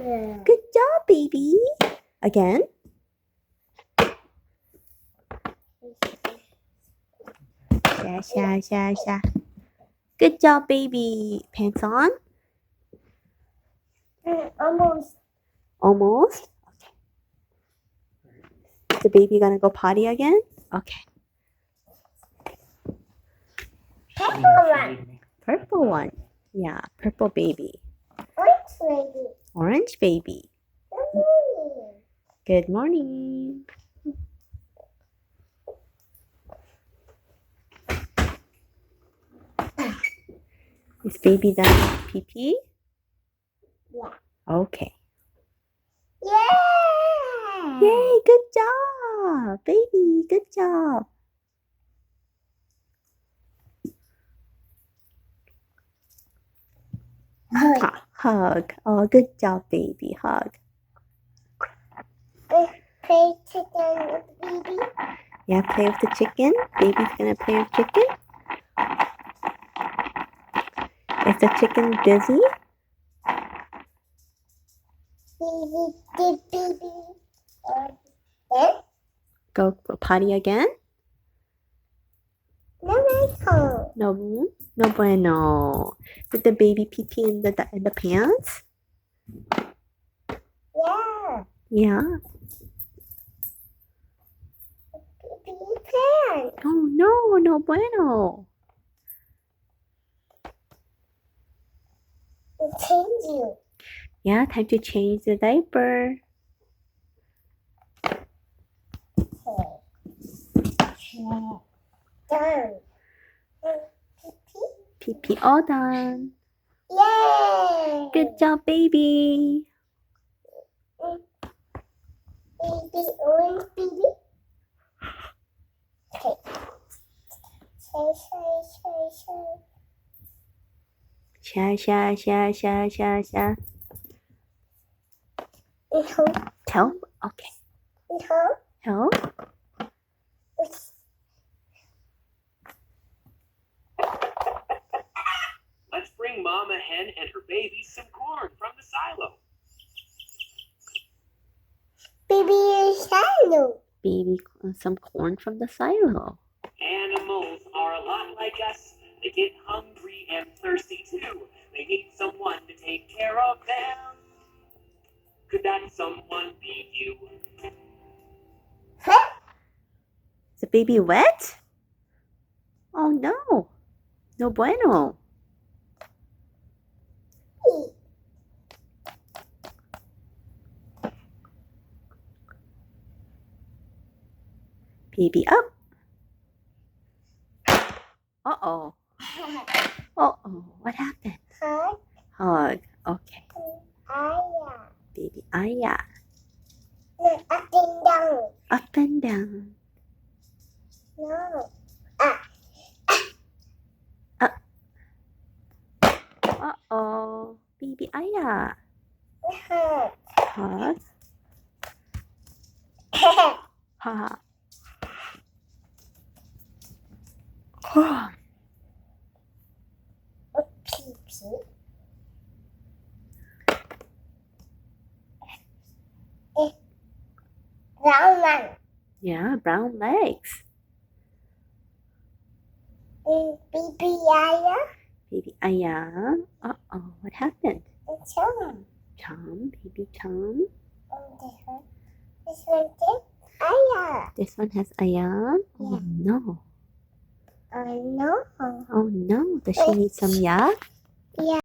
Good job, baby. Again. Sha. Good job, baby. Pants on. Almost. Almost. Okay. Is the baby gonna go potty again? Okay. Purple one. Purple one. Yeah, purple baby. Orange baby. Orange baby. Good morning. Good morning. Is baby done with pee-pee? Yeah. Okay. Yeah. Yay, good job, baby. Good job. Hug. Oh, good job, baby. Hug. Play chicken with baby. Yeah, play with the chicken. Baby's gonna play with chicken. Is the chicken busy? Baby. Then? Go potty again? No. No bueno. Did the baby pee pee in the pants? Yeah. Yeah. Baby pants. Oh no bueno. Change you. Yeah, time to change the diaper. Done. Pee pee all done. Yay! Good job, baby. Baby, orange baby. Okay. Sha. Tell? Okay. Help? Let's bring Mama Hen and her babies some corn from the silo. Baby silo. Baby, some corn from the silo. Animals are a lot like us. They get hungry and thirsty too. They need someone to take care of them. Could that someone be you? Huh? Is the baby wet? Oh no. No bueno. Baby up. Uh-oh. Uh-oh. What happened? Huh? Hug. Okay. Aya. Baby Aya. No, up and down. Up and down. No. Uh-oh. Baby Aya. Huh. Hug. Ha ha. Pee-pee. Brown one. Yeah, brown legs. Baby Aya. Baby Aya. Uh-oh. What happened? It's on. Tom. Baby Tom. This one is Aya. This one has Aya. Oh Yeah. no. Oh no. Oh no. Does she need some yak? Yeah.